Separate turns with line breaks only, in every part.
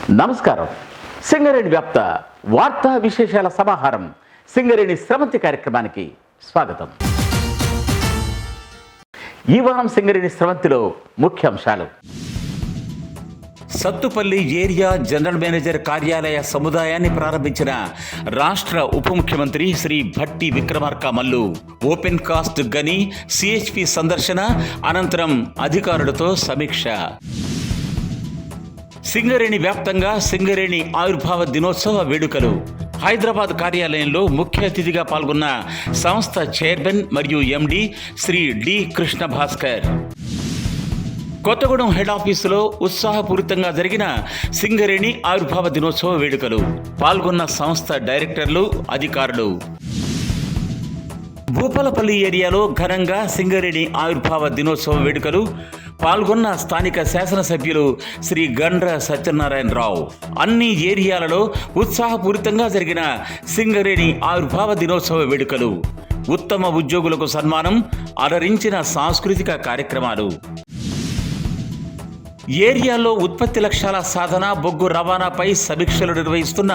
నమస్కారం. సింగరేణి వ్యాప్త వార్తా విశేషాల సమాహారం సింగరేణి స్రవంతి కార్యక్రమానికి స్వాగతం. ఈ వారం సింగరేణి స్రవంతిలో ముఖ్యాంశాలు.
సత్తుపల్లి ఏరియా జనరల్ మేనేజర్ కార్యాలయ సముదాయాన్ని ప్రారంభించిన రాష్ట్ర ఉప ముఖ్యమంత్రి శ్రీ భట్టి విక్రమార్క మల్లు ఓపెన్ కాస్ట్ గని సిహెచ్పి సందర్శన అనంతరం అధికారులతో సమీక్ష. సింగరేణి వ్యాప్తంగా సింగరేణి ఆవిర్భావ దినోత్సవ వేడుకలు. హైదరాబాద్ కార్యాలయంలో ముఖ్య అతిథిగా పాల్గొన్న సంస్థ చైర్మన్ మరియు MD Shri D Krishna Bhaskar. Kothagudem head ఆఫీసులో ఉత్సాహపూరితంగా జరిగిన సింగరేణి ఆవిర్భావ దినోత్సవ వేడుకలు. పాల్గొన్న సంస్థ డైరెక్టర్లు, అధికారులు. భూపాలపల్లి ఏరియాలో ఘనంగా సింగరేణి ఆవిర్భావ దినోత్సవ వేడుకలు. పాల్గొన్న స్థానిక శాసనసభ్యులు శ్రీ గండ్ర సత్యనారాయణరావు. అన్ని ఏరియాలలో ఉత్సాహపూరితంగా జరిగిన సింగరేణి ఆవిర్భావ దినోత్సవ వేడుకలు. ఉత్తమ ఉద్యోగులకు సన్మానం, అలరించిన సాంస్కృతిక కార్యక్రమాలు. ఏరియాలో ఉత్పత్తి లక్ష్యాల సాధన, బొగ్గు రవాణాపై సమీక్షలు నిర్వహిస్తున్న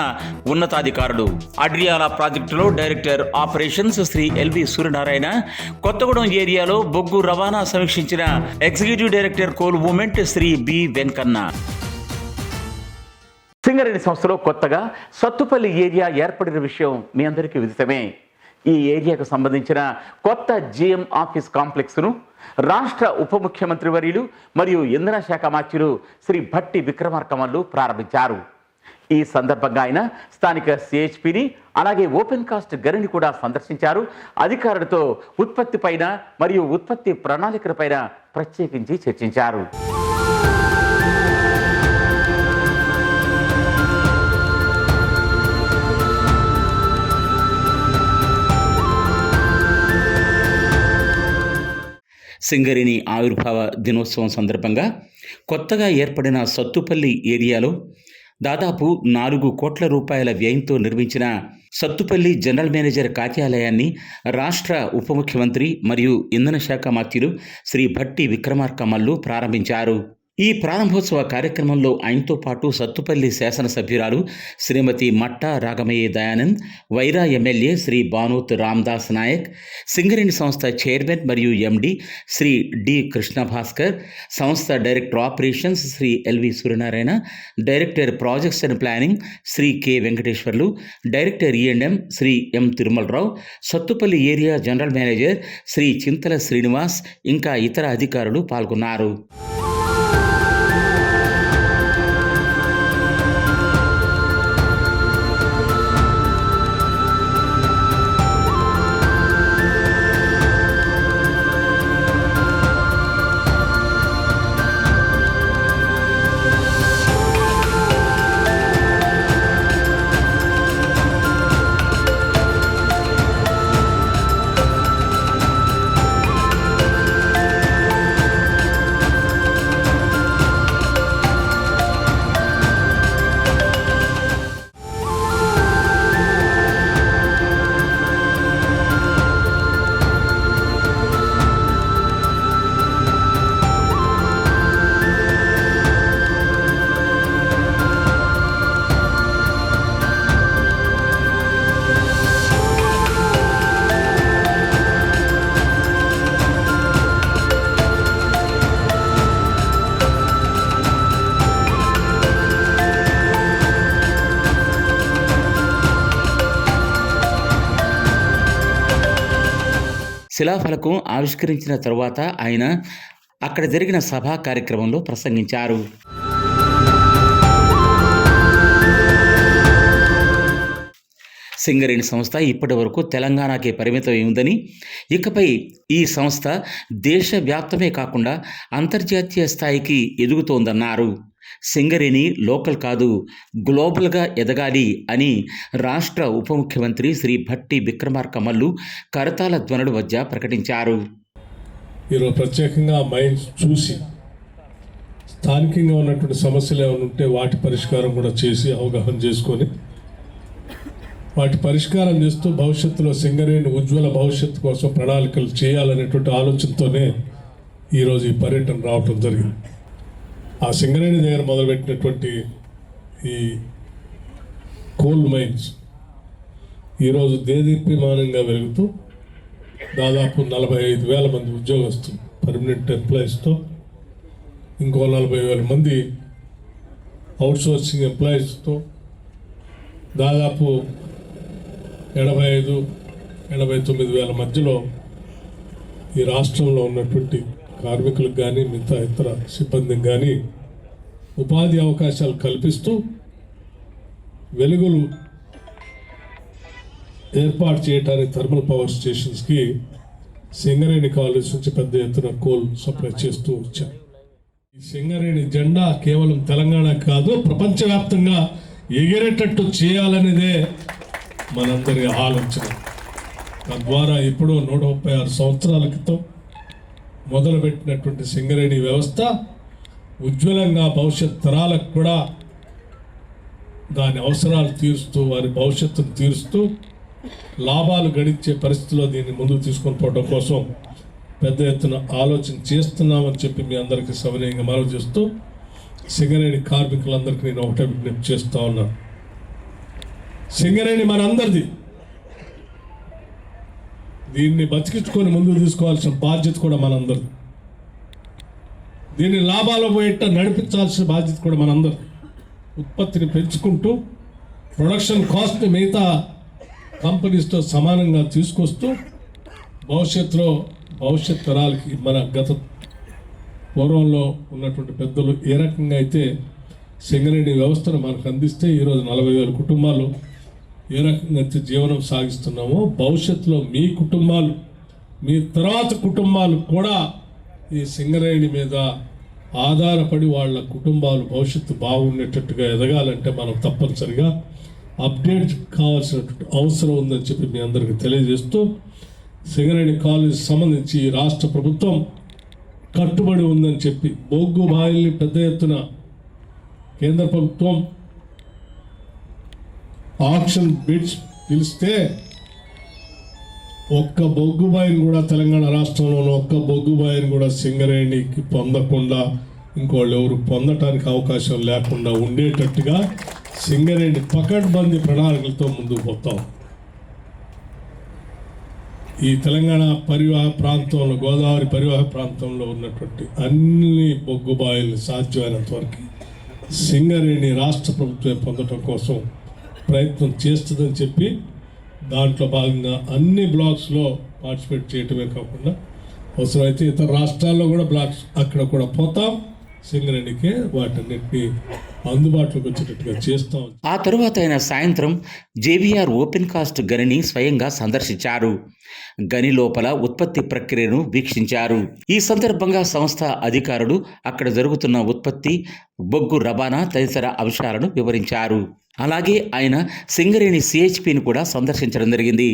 ఉన్నతాధికారులు. అడ్రియాల ప్రాజెక్టులో director operations Shri L V Suryanarayana. Kothagudem ఏరియాలో బొగ్గు రవాణా సమీక్షించిన executive director coal movement Shri B Venkanna.
Singareni సంస్థలో కొత్తగా సత్తుపల్లి ఏరియా ఏర్పడిన విషయం మీ అందరికీ విదితమే. ఈ ఏరియాకు సంబంధించిన కొత్త జిఎం ఆఫీస్ కాంప్లెక్స్ను రాష్ట్ర ఉప ముఖ్యమంత్రి వర్యులు మరియు ఇంధన శాఖ మంత్రులు శ్రీ భట్టి విక్రమార్క మల్లు ప్రారంభించారు. ఈ సందర్భంగా ఆయన స్థానిక సిహెచ్పిని అలాగే ఓపెన్ కాస్ట్ గనిని కూడా సందర్శించారు. అధికారులతో ఉత్పత్తి పైన మరియు ఉత్పత్తి ప్రణాళికలపైన ప్రత్యేకించి చర్చించారు.
సింగరేణి ఆవిర్భావ దినోత్సవం సందర్భంగా కొత్తగా ఏర్పడిన సత్తుపల్లి ఏరియాలో దాదాపు 4 కోట్ల రూపాయల వ్యయంతో నిర్మించిన సత్తుపల్లి జనరల్ మేనేజర్ కార్యాలయాన్ని రాష్ట్ర ఉప ముఖ్యమంత్రి మరియు ఇంధన శాఖ మంత్రులు శ్రీ భట్టి విక్రమార్క మల్లు ప్రారంభించారు. ఈ ప్రారంభోత్సవ కార్యక్రమంలో ఆయనతో పాటు సత్తుపల్లి శాసనసభ్యురాలు శ్రీమతి మట్టా రాగమయ్య దయానంద్, వైరా ఎమ్మెల్యే శ్రీ బానోత్ రామ్దాస్ నాయక్, సింగరేణి సంస్థ చైర్మన్ మరియు ఎండి శ్రీ డి కృష్ణ భాస్కర్, సంస్థ director operations Shri L V Suryanarayana, director projects and planning Shri K Venkateswarlu, director E&M Shri M Tirumalarao, Sathupalli area general manager Shri Chintala Srinivas ఇంకా ఇతర అధికారులు పాల్గొన్నారు. శిలాఫలకం ఆవిష్కరించిన తరువాత ఆయన అక్కడ జరిగిన సభా కార్యక్రమంలో ప్రసంగించారు. సింగరేణి సంస్థ ఇప్పటి వరకు తెలంగాణకే పరిమితం ఉందని, ఇకపై ఈ సంస్థ దేశవ్యాప్తమే కాకుండా అంతర్జాతీయ స్థాయికి ఎదుగుతోందన్నారు. సింగరేణి లోకల్ కాదు, గ్లోబల్గా ఎదగాలి అని రాష్ట్ర ఉప ముఖ్యమంత్రి శ్రీ భట్టి విక్రమార్క మల్లు కరతాళ ధ్వనుల మధ్య ప్రకటించారు.
ఈరోజు ప్రత్యేకంగా మైండ్స్ చూసి స్థానికంగా ఉన్నటువంటి సమస్యలు ఏమైనా ఉంటే వాటి పరిష్కారం కూడా చేసి అవగాహన చేసుకొని వాటి పరిష్కారం చేస్తూ భవిష్యత్తులో సింగరేణి ఉజ్వల భవిష్యత్తు కోసం ప్రణాళికలు చేయాలనేటువంటి ఆలోచనతోనే ఈరోజు ఈ పర్యటన రావటం జరిగింది. ఆ సింగరేణి దగ్గర మొదలుపెట్టినటువంటి ఈ కోల్ మైన్స్ ఈరోజు దేదీప్యమానంగా వెలుగుతూ దాదాపు 45,000 మంది ఉద్యోగస్తులు పర్మనెంట్ ఎంప్లాయీస్తో ఇంకో 40,000 మంది అవుట్సోర్సింగ్ ఎంప్లాయీస్తో దాదాపు 85,000-89,000 మధ్యలో ఈ రాష్ట్రంలో ఉన్నటువంటి కార్మికులకు కానీ మిగతా ఇతర సిబ్బందికి కానీ ఉపాధి అవకాశాలు కల్పిస్తూ వెలుగులు ఏర్పాటు చేయడానికి థర్మల్ పవర్ స్టేషన్స్కి సింగరేణి కాలేజ్ నుంచి పెద్ద ఎత్తున కోల్ సప్లై చేస్తూ వచ్చారు. ఈ సింగరేణి జెండా కేవలం తెలంగాణ కాదు, ప్రపంచవ్యాప్తంగా ఎగిరేటట్టు చేయాలనేదే మనందరి ఆలోచన. తద్వారా ఎప్పుడో 136 సంవత్సరాల క్రితం మొదలుపెట్టినటువంటి సింగరేణి వ్యవస్థ ఉజ్వలంగా భవిష్యత్ తరాలకు కూడా దాని అవసరాలు తీరుస్తూ వారి భవిష్యత్తును తీరుస్తూ లాభాలు గడించే పరిస్థితిలో దీన్ని ముందుకు తీసుకొని పోవడం కోసం పెద్ద ఎత్తున ఆలోచన చేస్తున్నామని చెప్పి మీ అందరికీ సవినయంగా మనవి చేస్తూ సింగరేణి కార్మికులందరికీ నేను ఒకటే విజ్ఞప్తి చేస్తూ ఉన్నాను. సింగరేణి మనందరిది. దీన్ని బతికించుకొని ముందుకు తీసుకోవాల్సిన బాధ్యత కూడా మనందరిది. దీన్ని లాభాలు పోయేట నడిపించాల్సిన బాధ్యత కూడా మనందరిది. ఉత్పత్తిని పెంచుకుంటూ ప్రొడక్షన్ కాస్ట్ని మిగతా కంపెనీస్తో సమానంగా తీసుకొస్తూ భవిష్యత్ తరాలకి మన గత పూర్వంలో ఉన్నటువంటి పెద్దలు ఏ రకంగా అయితే సింగరేణి వ్యవస్థను మనకు అందిస్తే ఈరోజు 40,000 కుటుంబాలు ఏ రకంగా అయితే జీవనం సాగిస్తున్నామో భవిష్యత్తులో మీ కుటుంబాలు, మీ తర్వాత కుటుంబాలు కూడా ఈ సింగరేణి మీద ఆధారపడి వాళ్ళ కుటుంబాలు భవిష్యత్తు బాగుండేటట్టుగా ఎదగాలంటే మనం తప్పనిసరిగా అప్డేట్ కావాల్సినటువంటి అవసరం ఉందని చెప్పి మీ అందరికీ తెలియజేస్తూ సింగరేణి కాలేజ్ సంబంధించి రాష్ట్ర ప్రభుత్వం కట్టుబడి ఉందని చెప్పి బొగ్గు బాయిల్ని పెద్ద ఎత్తున కేంద్ర ప్రభుత్వం ఆక్షన్ బిడ్స్ పిలిస్తే ఒక్క బొగ్గు బాయిని కూడా తెలంగాణ రాష్ట్రంలోని ఒక్క బొగ్గు బాయిని కూడా సింగరేణికి పొందకుండా ఇంకోళ్ళు ఎవరు పొందటానికి అవకాశం లేకుండా ఉండేటట్టుగా సింగరేణి పకడ్బందీ ప్రణాళికలతో ముందుకు పోతాం. ఈ తెలంగాణ పరివాహ ప్రాంతంలో, గోదావరి పరివాహ ప్రాంతంలో ఉన్నటువంటి అన్ని బొగ్గు బాయిల్ని సాధ్యమైనంత వరకు సింగరేణి రాష్ట్ర ప్రభుత్వం పొందడం కోసం ప్రయత్నం చేస్తుందని చెప్పి దాంట్లో భాగంగా అన్ని బ్లాక్స్లో పార్టిసిపేట్ చేయటమే కాకుండా అవసరమైతే ఇతర రాష్ట్రాల్లో కూడా బ్లాక్స్ అక్కడ కూడా పోతాం. సింగరేణికే వాటన్నిటిని అందుబాటులోకి వచ్చేటట్టుగా చేస్తాం.
ఆ తరువాత ఆయన సాయంత్రం జేవీఆర్ ఓపెన్ కాస్ట్ గనిని స్వయంగా సందర్శించారు. గని లోపల ఉత్పత్తి ప్రక్రియను వీక్షించారు. ఈ సందర్భంగా సంస్థ అధికారులు అక్కడ జరుగుతున్న ఉత్పత్తి, బొగ్గు రవాణా తదితర అంశాలను వివరించారు. అలాగే ఆయన సింగరేణి సిహెచ్పిని కూడా సందర్శించడం జరిగింది.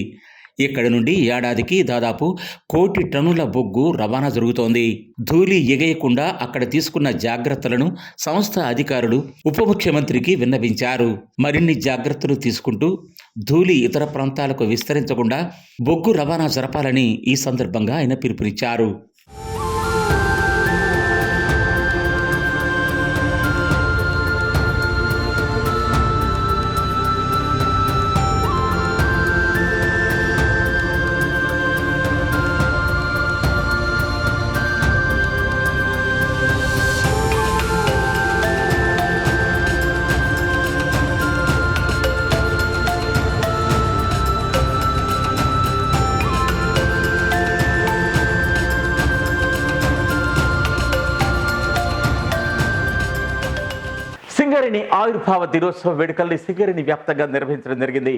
ఇక్కడ నుండి ఏడాదికి దాదాపు 1 కోటి టన్నుల బొగ్గు రవాణా జరుగుతోంది. ధూళి ఎగయకుండా అక్కడ తీసుకున్న జాగ్రత్తలను సంస్థ అధికారులు ఉప ముఖ్యమంత్రికి విన్నవించారు. మరిన్ని జాగ్రత్తలు తీసుకుంటూ ధూళి ఇతర ప్రాంతాలకు విస్తరించకుండా బొగ్గు రవాణా జరపాలని ఈ సందర్భంగా ఆయన పిలుపునిచ్చారు.
సింగరేణి ఆవిర్భావ దినోత్సవ వేడుకల్ని సింగరేణి వ్యాప్తంగా నిర్వహించడం జరిగింది.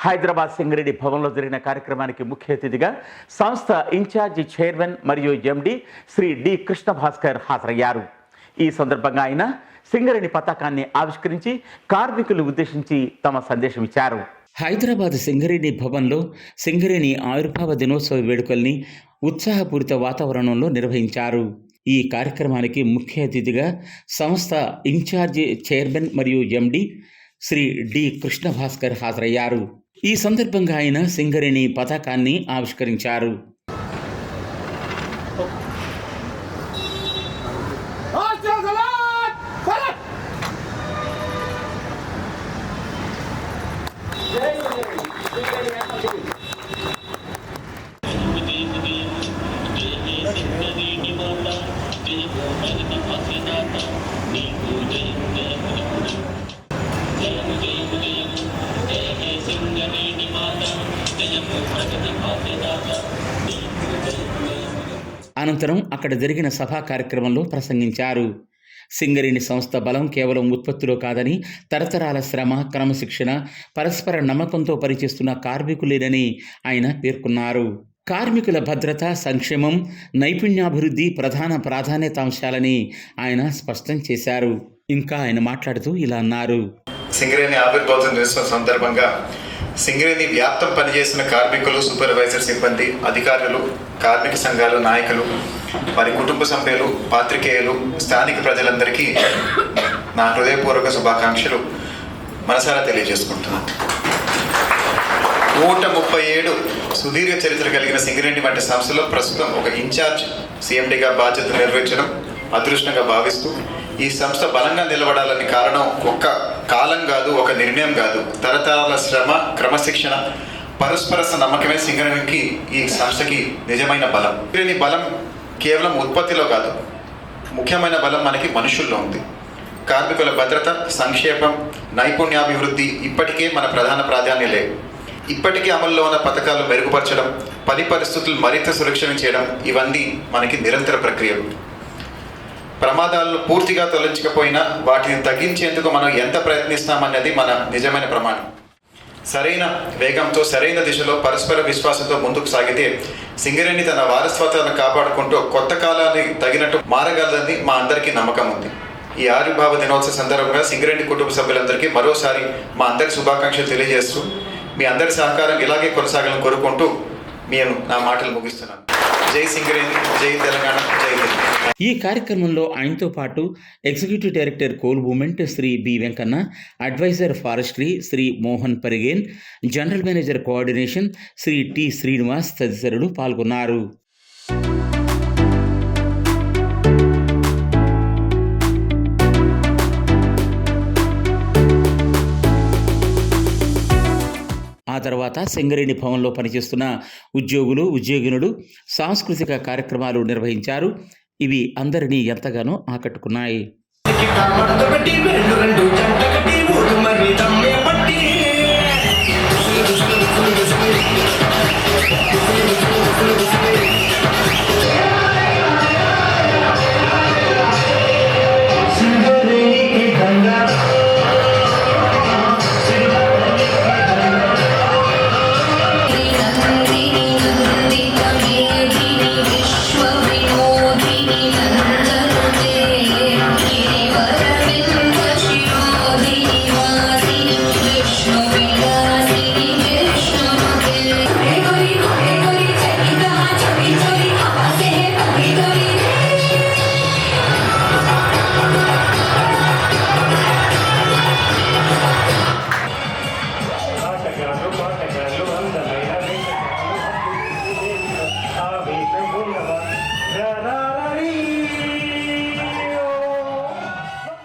హైదరాబాద్ సింగరేణి భవన్లో జరిగిన కార్యక్రమానికి ముఖ్య అతిథిగా సంస్థ ఇన్ఛార్జి చైర్మన్ మరియు ఎండి శ్రీ డి కృష్ణ భాస్కర్ హాజరయ్యారు. ఈ సందర్భంగా ఆయన సింగరేణి పతాకాన్ని ఆవిష్కరించి కార్మికులను ఉద్దేశించి తమ సందేశం ఇచ్చారు.
హైదరాబాద్ సింగరేణి భవన్లో సింగరేణి ఆవిర్భావ దినోత్సవ వేడుకల్ని ఉత్సాహపూరిత వాతావరణంలో నిర్వహించారు. ఈ కార్యక్రమానికి ముఖ్య అతిథిగా సంస్థ ఇన్ఛార్జి చైర్మన్ మరియు ఎండి శ్రీ డి కృష్ణ భాస్కర్ హాజరయ్యారు. ఈ సందర్భంగా ఆయన సింగరేణి పతాకాన్ని ఆవిష్కరించారు. అనంతరం అక్కడ జరిగిన సభా కార్యక్రమంలో ప్రసంగించారు. సింగరేణి సంస్థ బలం కేవలం ఉత్పత్తిలో కాదని, తరతరాల శ్రమ, క్రమశిక్షణ, పరస్పర నమ్మకంతో పనిచేస్తున్న కార్మికులేనని ఆయన పేర్కొన్నారు. కార్మికుల భద్రత, సంక్షేమం, నైపుణ్యాభివృద్ధి ప్రధాన ప్రాధాన్యతాంశాలని ఆయన స్పష్టం చేశారు. ఇంకా ఆయన మాట్లాడుతూ ఇలా అన్నారు.
సింగరేణి ఆవిర్భావ దినోత్సవం సందర్భంగా సింగరేణి వ్యాప్తం పనిచేసిన కార్మికులు, సూపర్వైజర్ సిబ్బంది, అధికారులు, కార్మిక సంఘాలు నాయకులు, వారి కుటుంబ సభ్యులు, పాత్రికేయులు, స్థానిక ప్రజలందరికీ నా హృదయపూర్వక శుభాకాంక్షలు మనసారా తెలియజేసుకుంటున్నాను. 137 సుదీర్ఘ చరిత్ర కలిగిన సింగరేణి వంటి సంస్థలో ప్రస్తుతం ఒక ఇన్ఛార్జ్ సీఎండీగా బాధ్యతలు నిర్వహించడం అదృష్టంగా భావిస్తూ, ఈ సంస్థ బలంగా నిలబడాలని కారణం ఒక్క కాలం కాదు, ఒక నిర్ణయం కాదు, తరతరాల శ్రమ, క్రమశిక్షణ, పరస్పర నమ్మకమే సింగరేణికి, ఈ సంస్థకి నిజమైన బలం. సింగరేణి బలం కేవలం ఉత్పత్తిలో కాదు, ముఖ్యమైన బలం మనకి మనుషుల్లో ఉంది. కార్మికుల భద్రత, సంక్షేమం, నైపుణ్యాభివృద్ధి ఇప్పటికే మన ప్రధాన ప్రాధాన్యలే. ఇప్పటికీ అమల్లో ఉన్న పథకాలు మెరుగుపరచడం, పని పరిస్థితులు మరింత సురక్షితం చేయడం, ఇవన్నీ మనకి నిరంతర ప్రక్రియలు. ప్రమాదాలను పూర్తిగా తొలగించకపోయినా వాటిని తగ్గించేందుకు మనం ఎంత ప్రయత్నిస్తామన్నది మన నిజమైన ప్రమాణం. సరైన వేగంతో, సరైన దిశలో, పరస్పర విశ్వాసంతో ముందుకు సాగితే సింగరేణి తన వారసత్వాన్ని కాపాడుకుంటూ కొత్త కాలానికి తగినట్టు మారగలదని మా అందరికీ నమ్మకం ఉంది. ఈ ఆవిర్భావ దినోత్సవ సందర్భంగా సింగరేణి కుటుంబ సభ్యులందరికీ మరోసారి మా అందరి శుభాకాంక్షలు తెలియజేస్తూ, మీ అందరి సహకారం ఇలాగే కొనసాగాలని కోరుకుంటూ నేను నా మాటలు ముగిస్తున్నాను. జై సింగరేణి, జై తెలంగాణ, జై హింద్.
ఈ కార్యక్రమంలో ఆయనతో పాటు executive director coal movement Shri B Venkanna, adviser forestry Shri Mohan Parigen, general manager coordination Shri T Srinivas తదితరులు పాల్గొన్నారు. ఆ తర్వాత సింగరేణి భవన్లో పనిచేస్తున్న ఉద్యోగులు, ఉద్యోగినులు సాంస్కృతిక కార్యక్రమాలు నిర్వహించారు. ఇవి అందరినీ ఎంతగానో ఆకట్టుకున్నాయి.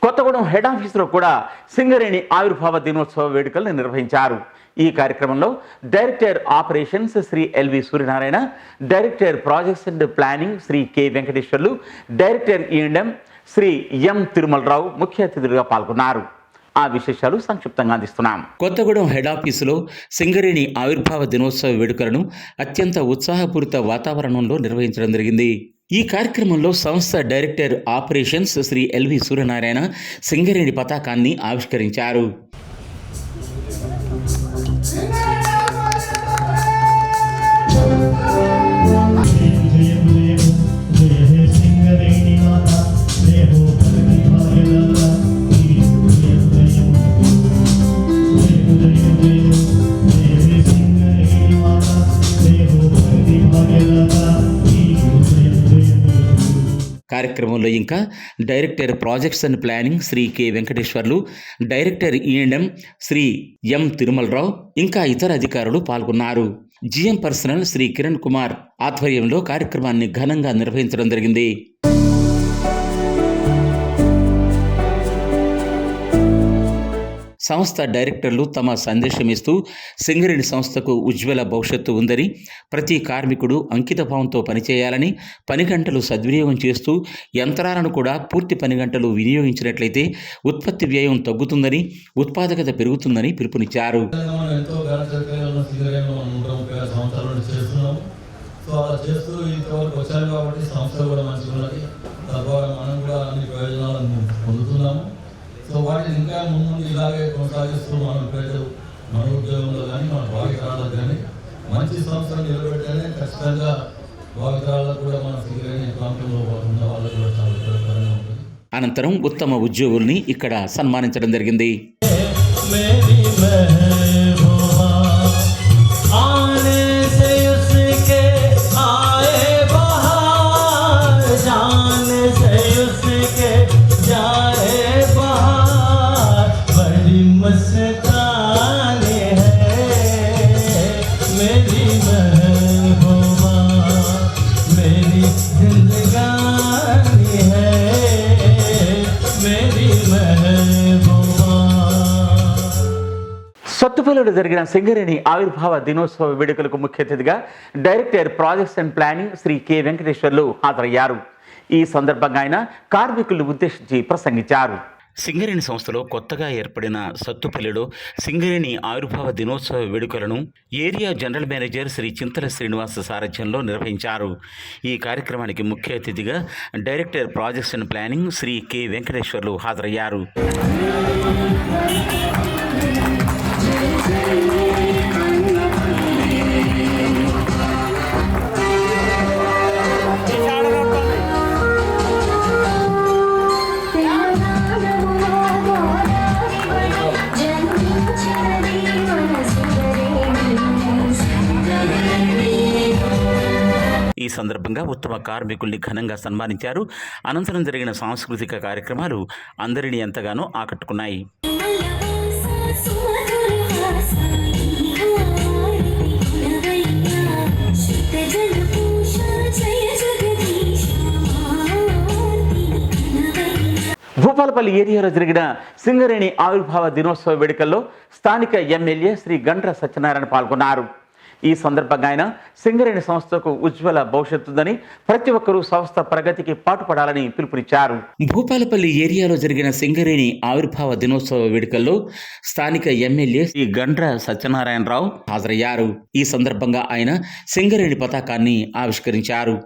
కొత్తగూడెం హెడ్ ఆఫీసులో కూడా సింగరేణి ఆవిర్భావ దినోత్సవ వేడుకలను నిర్వహించారు. ఈ కార్యక్రమంలో director operations Shri L V Suryanarayana, director projects and planning Shri K Venkateswarlu, director E and M Shri M Tirumalarao ముఖ్య అతిథులుగా పాల్గొన్నారు. ఆ విశేషాలు సంక్షిప్తంగా అందిస్తున్నాం.
కొత్తగూడెం హెడ్ ఆఫీసులో సింగరేణి ఆవిర్భావ దినోత్సవ వేడుకలను అత్యంత ఉత్సాహపూరిత వాతావరణంలో నిర్వహించడం జరిగింది. ఈ కార్యక్రమంలో సంస్థ director operations Shri L V Suryanarayana Singareni పతాకాన్ని ఆవిష్కరించారు. కార్యక్రమంలో ఇంకా director projects and planning Shri K Venkateswarlu, director E and M Shri M Tirumalarao, ఇంకా ఇతర అధికారులు పాల్గొన్నారు. జిఎం పర్సనల్ శ్రీ కిరణ్ కుమార్ ఆధ్వర్యంలో కార్యక్రమాన్ని ఘనంగా నిర్వహించడం జరిగింది. సంస్థ డైరెక్టర్లు తమ సందేశం ఇస్తూ సింగరేణి సంస్థకు ఉజ్వల భవిష్యత్తు ఉందని, ప్రతి కార్మికుడు అంకితభావంతో పనిచేయాలని, పని గంటలు సద్వినియోగం చేస్తూ యంత్రాలను కూడా పూర్తి పని గంటలు వినియోగించినట్లయితే ఉత్పత్తి వ్యయం తగ్గుతుందని, ఉత్పాదకత పెరుగుతుందని పిలుపునిచ్చారు.
సో అలా చేస్తూ ఇంతవరకు వచ్చారు కాబట్టి సంస్థ కూడా మంచిగా ఉన్నది. తద్వారా మనం కూడా అన్ని ప్రయోజనాలను పొందుతున్నాము. సో వాటిని ఇంకా ముందు ఇలాగే కొనసాగిస్తూ మనం ప్రజలు మన ఉద్యోగంలో కానీ మన భావితరాలకు కానీ మంచి సంస్థను నిలబెట్టనే ఖచ్చితంగా భావితరాలకు కూడా మన సింగరేణి ప్రాంతంలో ఉన్న వాళ్ళకు కూడా చాలా ఉపయోగకరంగా ఉంటుంది.
అనంతరం ఉత్తమ ఉద్యోగుల్ని ఇక్కడ సన్మానించడం జరిగింది.
సత్తుపల్లిలో జరిగిన సింగరేణి ఆవిర్భావ దినోత్సవ వేడుకలకు ముఖ్య అతిథిగా director projects and planning Shri K Venkateswarlu హాజరయ్యారు. ఈ సందర్భంగా ఆయన కార్మికులను ఉద్దేశించి ప్రసంగించారు.
సింగరేణి సంస్థలో కొత్తగా ఏర్పడిన సత్తుపల్లిలో సింగరేణి ఆవిర్భావ దినోత్సవ వేడుకలను area general manager Shri Chintala Srinivas సారథ్యంలో నిర్వహించారు. ఈ కార్యక్రమానికి ముఖ్య అతిథిగా director projects and planning Shri K Venkateswarlu హాజరయ్యారు. ఈ సందర్భంగా ఉత్తమ కార్మికుల్ని ఘనంగా సన్మానించారు. అనంతరం జరిగిన సాంస్కృతిక కార్యక్రమాలు అందరినీ ఎంతగానో ఆకట్టుకున్నాయి.
భూపాలపల్లి ఏరియాలో జరిగిన సింగరేణి ఆవిర్భావ దినోత్సవ వేడుకల్లో స్థానిక ఎమ్మెల్యే శ్రీ గండ్ర సత్యనారాయణ పాల్గొన్నారు. ఈ సందర్భంగా ఆయన సింగరేణి సంస్థకు ఉజ్వల భవిష్యత్తుందని, ప్రతి ఒక్కరూ సంస్థ ప్రగతికి పాటుపడాలని పిలుపునిచ్చారు.
భూపాలపల్లి ఏరియాలో జరిగిన సింగరేణి ఆవిర్భావ దినోత్సవ వేడుకల్లో స్థానిక ఎమ్మెల్యే శ్రీ గండ్ర సత్యనారాయణరావు హాజరయ్యారు. ఈ సందర్భంగా ఆయన సింగరేణి పతాకాన్ని ఆవిష్కరించారు.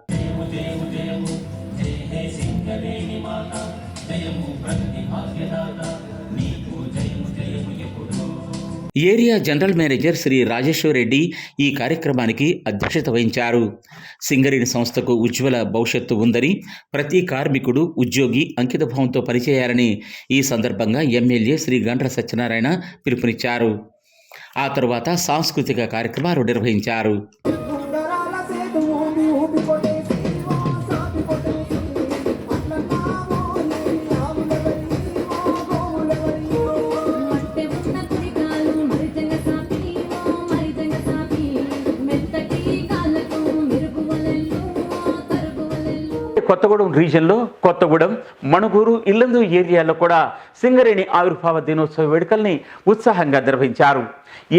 Area general manager Shri Rajeshwar Reddy ఈ కార్యక్రమానికి అధ్యక్షత వహించారు. సింగరేణి సంస్థకు ఉజ్వల భవిష్యత్తు ఉందని, ప్రతి కార్మికుడు ఉద్యోగి అంకితభావంతో పనిచేయాలని ఈ సందర్భంగా ఎమ్మెల్యే శ్రీ గండ్ర సత్యనారాయణ పిలుపునిచ్చారు. ఆ తరువాత సాంస్కృతిక కార్యక్రమాలు నిర్వహించారు.
కొత్తగూడెం రీజియన్లో కొత్తగూడెం, మణుగూరు, ఇల్లందు ఏరియాల్లో కూడా సింగరేణి ఆవిర్భావ దినోత్సవ వేడుకల్ని ఉత్సాహంగా నిర్వహించారు.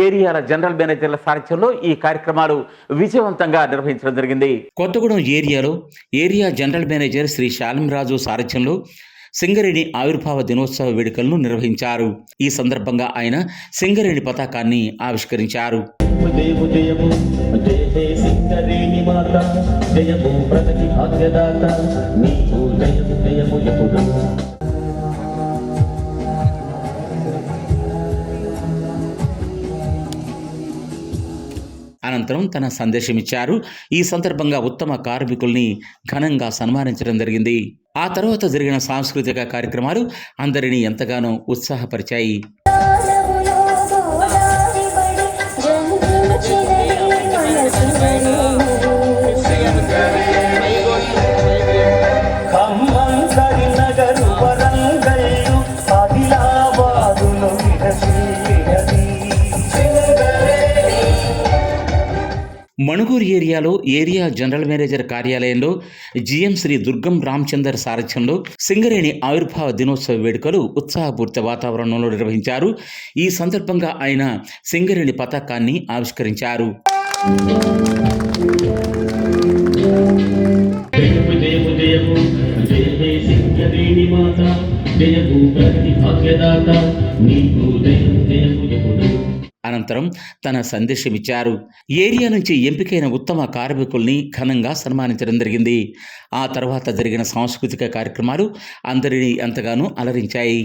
ఏరియాల జనరల్ మేనేజర్ల సారథ్యంలో ఈ కార్యక్రమాలు విజయవంతంగా నిర్వహించడం జరిగింది.
కొత్తగూడెం ఏరియాలో area general manager Shri Shalim Raju సారథ్యంలో సింగరేణి ఆవిర్భావ దినోత్సవ వేడుకలను నిర్వహించారు. ఈ సందర్భంగా ఆయన సింగరేణి పతాకాన్ని ఆవిష్కరించారు. అనంతరం తన సందేశమిచ్చారు. ఈ సందర్భంగా ఉత్తమ కార్మికుల్ని ఘనంగా సన్మానించడం జరిగింది. ఆ తర్వాత జరిగిన సాంస్కృతిక కార్యక్రమాలు అందరినీ ఎంతగానో ఉత్సాహపరిచాయి. మణుగూరు ఏరియాలో ఏరియా జనరల్ మేనేజర్ కార్యాలయంలో జిఎం శ్రీ దుర్గం రామచందర్ సారథ్యంలో సింగరేణి ఆవిర్భావ దినోత్సవ వేడుకలు ఉత్సాహపూరిత వాతావరణంలో నిర్వహించారు. ఈ సందర్భంగా ఆయన సింగరేణి పతాకాన్ని ఆవిష్కరించారు. అనంతరం తన సందేశమిచ్చారు. ఏరియా నుంచి ఎంపికైన ఉత్తమ కార్మికుల్ని ఘనంగా సన్మానించడం జరిగింది. ఆ తర్వాత జరిగిన సాంస్కృతిక కార్యక్రమాలు అందరినీ ఎంతగానో అలరించాయి.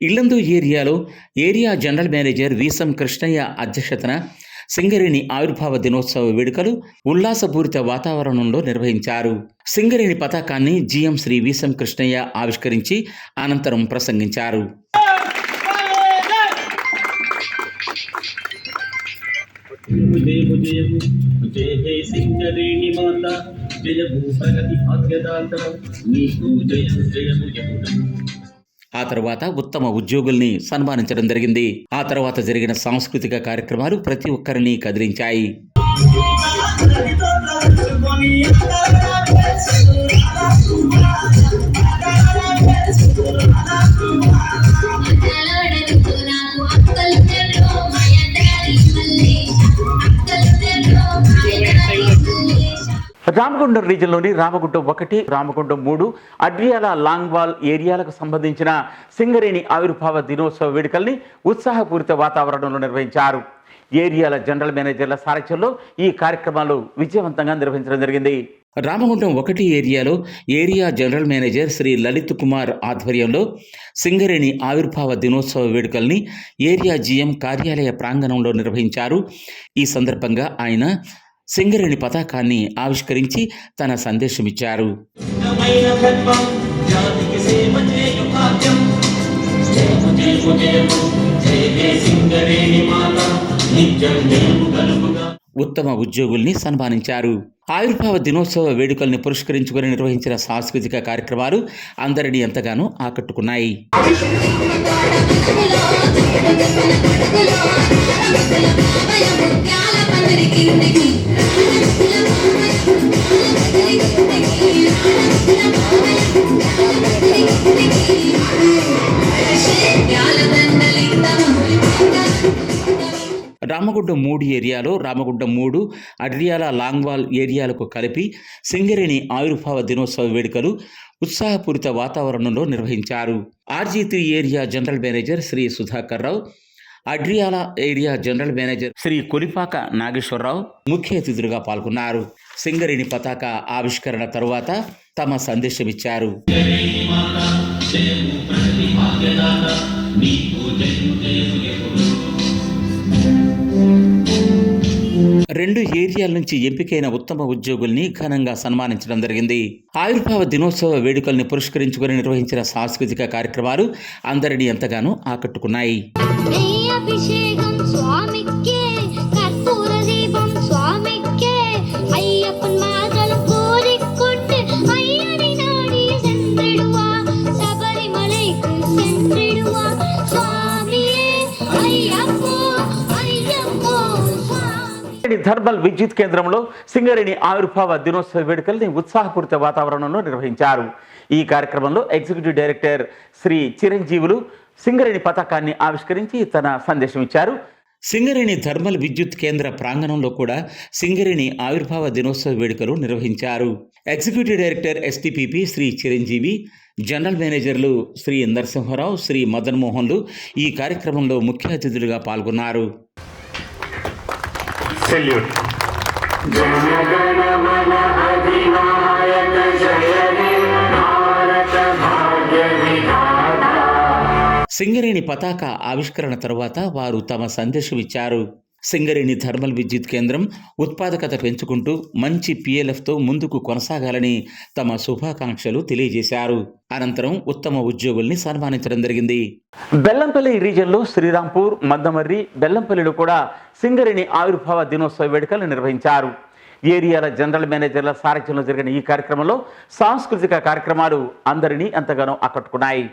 Yellandu area general manager Veesam Krishnaiah అధ్యక్షతన సింగరేణి ఆవిర్భావ దినోత్సవ వేడుకలు ఉల్లాసపూరిత వాతావరణంలో నిర్వహించారు. సింగరేణి పతాకాన్ని జీఎం శ్రీ వీసం కృష్ణయ్య ఆవిష్కరించి అనంతరం ప్రసంగించారు. ఆ తర్వాత ఉత్తమ ఉద్యోగుల్ని సన్మానించడం జరిగింది. ఆ తర్వాత జరిగిన సాంస్కృతిక కార్యక్రమాలు ప్రతి ఒక్కరిని కదిలించాయి.
రామగుండం రీజియన్లోని రామగుండం 1, రామగుండం 3, అడ్రియాల లాంగ్వాల్ ఏరియాలకు సంబంధించిన సింగరేణి ఆవిర్భావ దినోత్సవ వేడుకల్ని ఉత్సాహపూరిత వాతావరణంలో నిర్వహించారు. ఏరియాల జనరల్ మేనేజర్ల సారథ్యంలో ఈ కార్యక్రమాలు విజయవంతంగా నిర్వహించడం జరిగింది.
Ramagundam 1 area general manager Shri Lalit Kumar ఆధ్వర్యంలో సింగరేణి ఆవిర్భావ దినోత్సవ వేడుకల్ని ఏరియా జీఎం కార్యాలయ ప్రాంగణంలో నిర్వహించారు. ఈ సందర్భంగా ఆయన సింగరేణి పతాకాన్ని ఆవిష్కరించి తన సందేశమిచ్చారు. ఉత్తమ ఉద్యోగుల్ని సన్మానించారు. ఆవిర్భావ దినోత్సవ వేడుకల్ని పురస్కరించుకొని నిర్వహించిన సాంస్కృతిక కార్యక్రమాలు అందరినీ ఎంతగానో ఆకట్టుకున్నాయి. రామగుండం 3 రామగుండం 3, అడ్రియాల లాంగ్వాల్ ఏరియాలకు కలిపి సింగరేణి ఆవిర్భావ దినోత్సవ వేడుకలు ఉత్సాహపూరిత వాతావరణంలో నిర్వహించారు. RG3 area general manager Shri Sudhakar Rao, Adriyala area general manager Shri Kolipaka Nageswararao ముఖ్య అతిథులుగా పాల్గొన్నారు. సింగరేణి పతాక ఆవిష్కరణ తరువాత తమ సందేశమిచ్చారు. 2 ఏరియాల నుంచి ఎంపికైన ఉత్తమ ఉద్యోగుల్ని ఘనంగా సన్మానించడం జరిగింది. ఆవిర్భావ దినోత్సవ వేడుకల్ని పురస్కరించుకొని నిర్వహించిన సాంస్కృతిక కార్యక్రమాలు అందరినీ ఎంతగానో ఆకట్టుకున్నాయి.
థర్మల్ విద్యుత్ కేంద్రంలో సింగరేణి ఆవిర్భావ దినోత్సవ వేడుకల్ని ఉత్సాహపూరిత వాతావరణంలో నిర్వహించారు. ఈ కార్యక్రమంలో ఎగ్జిక్యూటివ్ డైరెక్టర్ శ్రీ చిరంజీవులు సింగరేణి పతాకాన్ని ఆవిష్కరించి తన సందేశం ఇచ్చారు.
సింగరేణి థర్మల్ విద్యుత్ కేంద్ర ప్రాంగణంలో కూడా సింగరేణి ఆవిర్భావ దినోత్సవ వేడుకలు నిర్వహించారు. Executive director STPP Shri Chiranjeevi, general మేనేజర్లు శ్రీ నరసింహారావు, శ్రీ మదన్ మోహన్లు ఈ కార్యక్రమంలో ముఖ్య అతిథులుగా పాల్గొన్నారు.
సెల్యూట్.
సింగరేణి పతాక ఆవిష్కరణ తరువాత వారు తమ సందేశం ఇచ్చారు. సింగరేణి థర్మల్ విద్యుత్ కేంద్రం ఉత్పాదకత పెంచుకుంటూ మంచి PLFతో ముందుకు కొనసాగాలని తమ శుభాకాంక్షలు తెలియజేశారు. అనంతరం ఉత్తమ ఉద్యోగుల్ని సన్మానించడం జరిగింది.
బెల్లంపల్లి రీజియన్లో శ్రీరాంపూర్, మద్దమర్రి, బెల్లంపల్లిలో కూడా సింగరేణి ఆవిర్భావ దినోత్సవ వేడుకలు నిర్వహించారు. ఏరియాల జనరల్ మేనేజర్ల సారథ్యంలో జరిగిన ఈ కార్యక్రమంలో సాంస్కృతిక కార్యక్రమాలు అందరినీ ఎంతగానో ఆకట్టుకున్నాయి.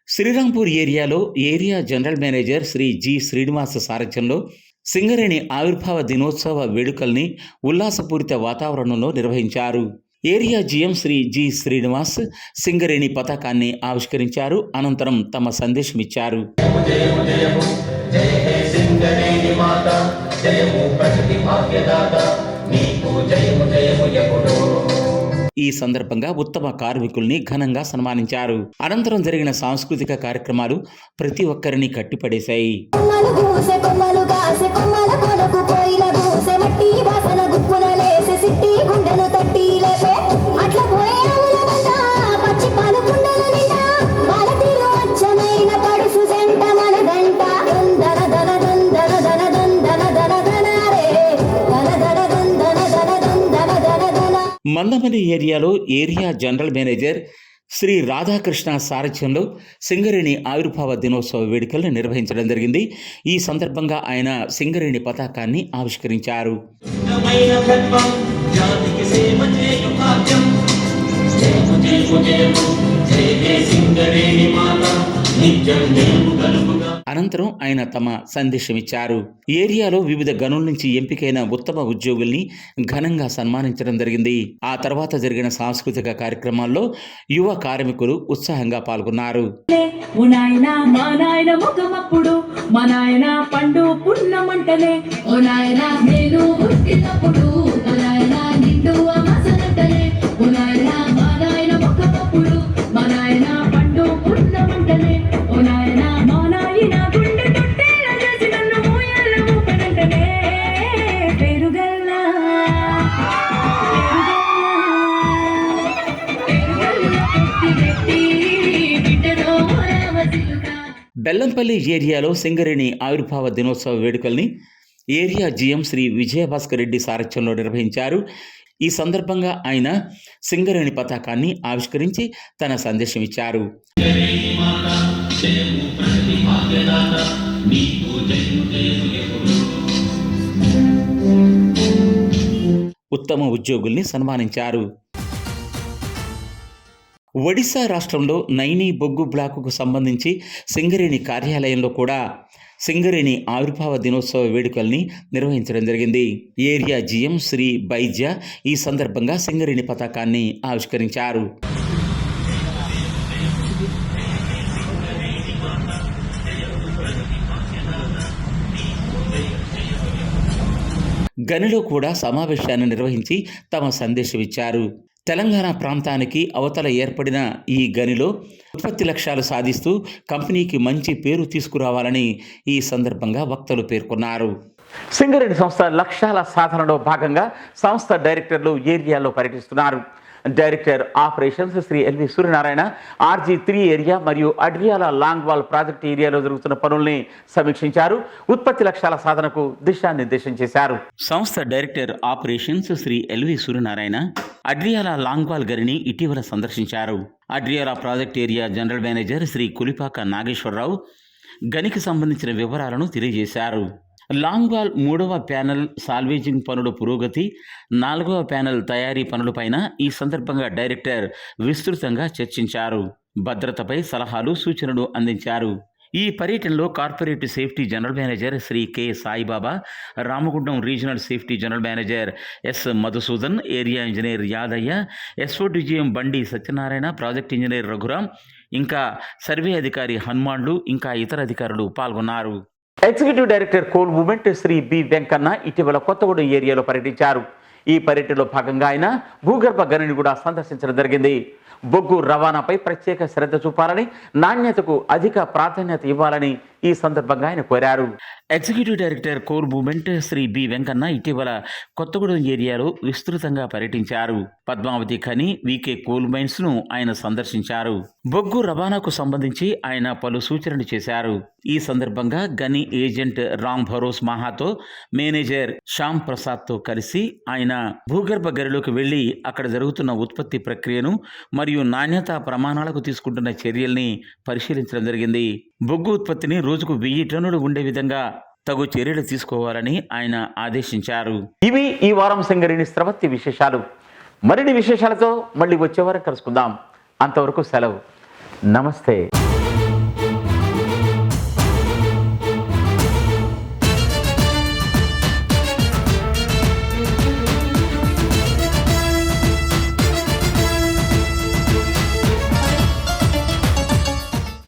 Srirampur area general manager Shri G Srinivasa సారథ్యంలో సింగరేణి ఆవిర్భావ దినోత్సవ వేడుకల్ని ఉల్లాసపూరిత వాతావరణంలో నిర్వహించారు. Area GM Shri G Srinivas Singareni పతాకాన్ని ఆవిష్కరించారు. అనంతరం తమ సందేశమిచ్చారు. ఈ సందర్భంగా ఉత్తమ కార్మికుల్ని ఘనంగా సన్మానించారు. అనంతరం జరిగిన సాంస్కృతిక కార్యక్రమాలు ప్రతి ఒక్కరిని కట్టిపడేశాయి. మందమరి ఏరియాలో area general manager Shri Radhakrishna సారథ్యంలో సింగరేణి ఆవిర్భావ దినోత్సవ వేడుకలను నిర్వహించడం జరిగింది. ఈ సందర్భంగా ఆయన సింగరేణి పతాకాన్ని ఆవిష్కరించారు. అనంతరం ఆయన తమ సందేశమిచ్చారు. ఏరియాలో వివిధ గనుల నుంచి ఎంపికైన ఉత్తమ ఉద్యోగుల్ని ఘనంగా సన్మానించడం జరిగింది. ఆ తర్వాత జరిగిన సాంస్కృతిక కార్యక్రమాల్లో యువ కార్మికులు ఉత్సాహంగా పాల్గొన్నారు. బెల్లంపల్లి ఏరియాలో సింగరేణి ఆవిర్భావ దినోత్సవ వేడుకల్ని ఏరియా జీఎం శ్రీ విజయభాస్కర్ రెడ్డి సారథ్యంలో నిర్వహించారు. ఈ సందర్భంగా ఆయన సింగరేణి పతాకాన్ని ఆవిష్కరించి తన సందేశం ఇచ్చారు. ఉత్తమ ఉద్యోగుల్ని సన్మానించారు. ఒడిశా రాష్ట్రంలో నైనీ బొగ్గు బ్లాకుకు సంబంధించి సింగరేణి కార్యాలయంలో కూడా సింగరేణి ఆవిర్భావ దినోత్సవ వేడుకల్ని నిర్వహించడం జరిగింది. ఏరియా జీఎం శ్రీ బైజ్యా ఈ సందర్భంగా సింగరేణి పతాకాన్ని ఆవిష్కరించారు. గనిలో కూడా సమావేశాన్ని నిర్వహించి తమ సందేశం ఇచ్చారు. తెలంగాణ ప్రాంతానికి అవతల ఏర్పడిన ఈ గనిలో ఉత్పత్తి లక్ష్యాలు సాధిస్తూ కంపెనీకి మంచి పేరు తీసుకురావాలని ఈ సందర్భంగా వక్తలు పేర్కొన్నారు.
సింగరేణి సంస్థ లక్ష్యాల సాధనలో భాగంగా సంస్థ డైరెక్టర్లు ఏరియాలో పర్యటిస్తున్నారు. Director operations Shri L V Suryanarayana RG3 area మరియు అడ్రియాల లాంగ్వాల్ ప్రాజెక్ట్ ఏరియాలో జరుగుతున్న పనుల్ని సమీక్షించారు. ఉత్పత్తి లక్ష్యాల సాధనకు దిశానిర్దేశం చేశారు.
సంస్థ director operations Shri L V Suryanarayana Adriyala longwall గనిని ఇటీవల సందర్శించారు. Adriyala project area general manager Shri Kulipaka Nageswararao గనికి సంబంధించిన వివరాలను తెలియజేశారు. లాంగ్వాల్ 3వ ప్యానెల్ సాల్వేజింగ్ పనుల పురోగతి, 4వ ప్యానెల్ తయారీ పనులపైన ఈ సందర్భంగా డైరెక్టర్ విస్తృతంగా చర్చించారు. భద్రతపై సలహాలు, సూచనలు అందించారు. ఈ పర్యటనలో corporate safety general manager Shri K Saibaba, Ramagundam regional safety general manager S Madhusudan, area engineer Yadaiah, SODGM Bandi Satyanarayana, project engineer Raghuram, ఇంకా సర్వే అధికారి హనుమాన్లు, ఇంకా ఇతర అధికారులు పాల్గొన్నారు.
Executive director coal movement Shri B Venkanna ఇటీవల కొత్తగూడెం ఏరియాలో పర్యటించారు. ఈ పర్యటనలో భాగంగా ఆయన భూగర్భ గనిని కూడా సందర్శించడం జరిగింది. బొగ్గు రవాణాపై ప్రత్యేక శ్రద్ధ చూపాలని, నాణ్యతకు అధిక ప్రాధాన్యత ఇవ్వాలని ఈ సందర్భంగా ఆయన కోరారు.
Executive director core movement Shri B Venkanna ఇటీవల కొత్తగూడెం ఏరియాలో విస్తృతంగా పర్యటించారు. Padmavathi Khani, VK coal mines ను ఆయన సందర్శించారు. బొగ్గు రవాణాకు సంబంధించి ఆయన పలు సూచనలు చేశారు. ఈ సందర్భంగా గని ఏజెంట్ రామ్ భరోస్ మహాతో, మేనేజర్ శ్యామ్ ప్రసాద్తో కలిసి ఆయన భూగర్భ గనిలోకి వెళ్లి అక్కడ జరుగుతున్న ఉత్పత్తి ప్రక్రియను మరియు నాణ్యతా ప్రమాణాలకు తీసుకుంటున్న చర్యల్ని పరిశీలించడం జరిగింది. బొగ్గు ఉత్పత్తిని రోజుకు 1000 టన్నులు ఉండే విధంగా తగు చర్యలు తీసుకోవాలని ఆయన ఆదేశించారు.
ఇవి ఈ వారం సింగరేణి స్రవంతి విశేషాలు. మరిన్ని విశేషాలతో మళ్ళీ వచ్చే వారం కలుసుకుందాం. అంతవరకు సెలవు. నమస్తే.